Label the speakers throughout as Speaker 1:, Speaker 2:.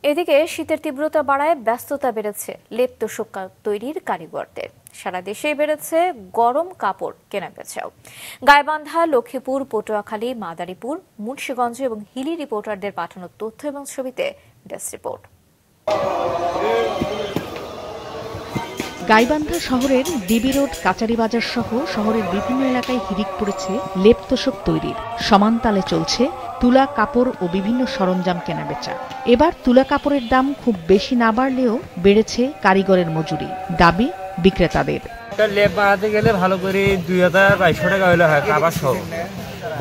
Speaker 1: এদিকে শীতের তীব্রতা বাড়ায় ব্যস্ততা বেড়েছে লেপ তোশক তৈরির কারিগরদের। সারা দেশে বেড়েছে গরম কাপড় কেনাবেচাও। গাইবান্ধা, লক্ষ্মীপুর, পটুয়াখালী, মাদারীপুর, মুন্সিগঞ্জ এবং হিলি রিপোর্টারদের পাঠানো তথ্য এবং ছবিতে ডেস্ক রিপোর্ট।
Speaker 2: গাইবান্ধা শহরের ডিবি রোড, কাচারি বাজার সহ শহরের বিভিন্ন এলাকায় হিড়িক পড়েছে লেপ তোশক তৈরির। সমান তালে চলছে তুলা কাপড় ও বিভিন্ন সরঞ্জাম কেনাবেচা। এবার তুলা কাপড়ের দাম খুব বেশি না বাড়লেও বেড়েছে কারিগরের মজুরি, দাবি বিক্রেতাদের।
Speaker 3: লেপ বানাতে গেলে ভালো করে 2200 টাকা হলে হয়, কাবার সহ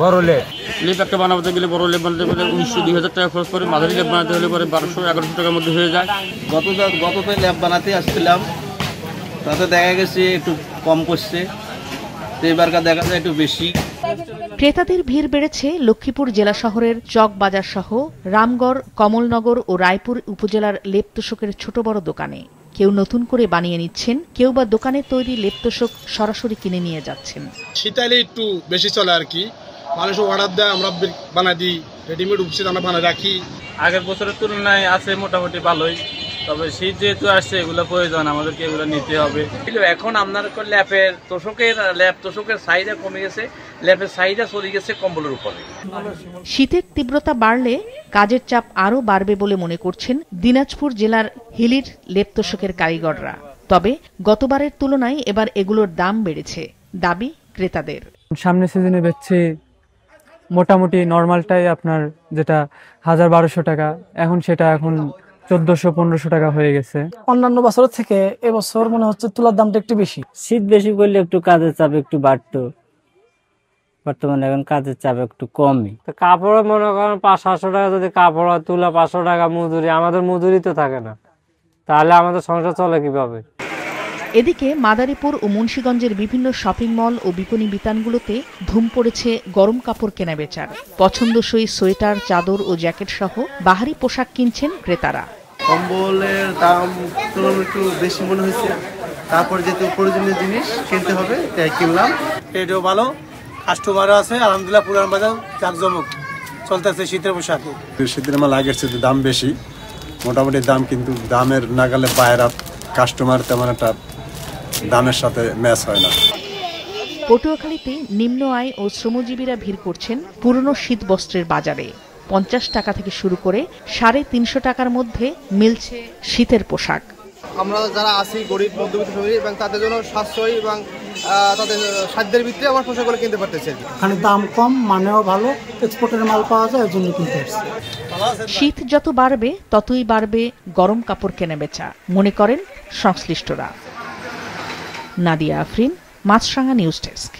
Speaker 3: বড় লেপ একটা বানাতে গেলে, বড় লেপ বানাতে গেলে 1900-2000 টাকা খরচ করে। মাঝারি লেপ বানাতে হলে পরে 1200-1100 টাকার মধ্যে হয়ে যায়।
Speaker 4: গততে লেপ বানাতে আসছিলাম, তাতে দেখা গেছে একটু কম করছে, এবারকার দেখা যায় একটু বেশি।
Speaker 2: ক্রেতাদের ভিড় বেড়েছে লক্ষ্মীপুর জেলা শহরের চক বাজার সহ রামগড়, কমলনগর ও রায়পুর উপজেলার লেপ তোশকের ছোট বড় দোকানে। কেউ নতুন করে বানিয়ে নিচ্ছেন, কেউ বা দোকানে তৈরি লেপ তোশক সরাসরি কিনে নিয়ে যাচ্ছেন।
Speaker 5: শীতালে একটু বেশি চলে আর কি, মানুষ অর্ডার দেয়, আমরা বানাই দিই, রেডিমেড উপস্থিত আমরা বানাই রাখি।
Speaker 3: আগের বছরের তুলনায় আছে মোটামুটি ভালোই, তবে শীত যেহেতু আসছে এগুলো প্রয়োজন, আমাদেরকে এগুলো নিতে হবে। এখন আপনার লেপ তোশকের চাহিদা কমে গেছে, লেপের চাহিদা চলে গেছে কম্বলের উপরে।
Speaker 2: শীতের তীব্রতা বাড়লে কাজের চাপ আরও বাড়বে বলে মনে করছেন দিনাজপুর জেলার হিলির লেপ তোশকের কারিগররা। তবে গতবারের তুলনায় এবার এগুলোর দাম বেড়েছে, দাবি ক্রেতাদের।
Speaker 6: সামনের সিজনে বেচছি মোটামুটি নর্মালটাই আপনার যেটা 1000-1200 টাকা, এখন সেটা 1400-1500 টাকা হয়ে গেছে।
Speaker 7: অন্যান্য বছরের থেকে এবছর মনে হচ্ছে তুলার দামটা একটু বেশি।
Speaker 8: শীত বেশি করলে একটু কাজের চাপ একটু বাড়তো, বর্তমানে এখন কাজের চাপ একটু কমই।
Speaker 9: কাপড় মনে করেন 500-700 টাকা যদি কাপড় তুলা, 500 টাকা মজুরি, আমাদের মজুরি তো থাকে না, তাহলে আমাদের সংসার চলে কিভাবে?
Speaker 2: এদিকে মাদারীপুর ও মুন্সিগঞ্জের বিভিন্ন শপিং মল ও বিপণী বিতানগুলোতে ধুম পড়েছে গরম কাপড় কেনাবেচার। পছন্দসই সোয়েটার, চাদর ও জ্যাকেট সহ বাহারি পোশাক কিনছেন ক্রেতারা।
Speaker 4: কম্বলের দাম তুলনায় একটু বেশি মনে হয়েছে, তারপর যেহেতু প্রয়োজনীয় জিনিস কিনতে হবে তাই কিনলাম।
Speaker 5: এটাও ভালো, কাস্টমারও আছে, আলহামদুলিল্লাহ। পুরান বাজার জাঁকজমক চলতেছে শীতের পোশাকে।
Speaker 10: শীতের মাল আগের চেয়ে দাম বেশি, মোটামুটি দাম, কিন্তু দামের নাগালে বাইরা কাস্টমার তেমন একটা দামের সাথে ম্যাচ হয় না।
Speaker 2: পটুয়াখালীতে নিম্ন আয় ও শ্রমজীবীরা ভিড় করছেন পুরনো শীত বস্ত্রের বাজারে। 50 টাকা থেকে শুরু করে 350 টাকার মধ্যে মিলছে শীতের পোশাক।
Speaker 4: আমরা যারা আছি গরিব মধ্যবিত্ত ফ্যামিলি, এবং তাদের জন্য সাশ্রয়ী এবং তাদের সাধ্যের ভিত্তিতে আমার পোশাকগুলো কিনতে পারতেছে।
Speaker 7: এখানে দাম কম, মানেও ভালো, এক্সপোর্টের মাল পাওয়া যায়, এর জন্য কিনতে আসছে।
Speaker 2: শীত যত বাড়বে ততই বাড়বে গরম কাপড় কেনাবেচা, মনে করেন সংশ্লিষ্টরা। নাদিয়া আফরিন, মাছরাঙা নিউজ ডেস্ক।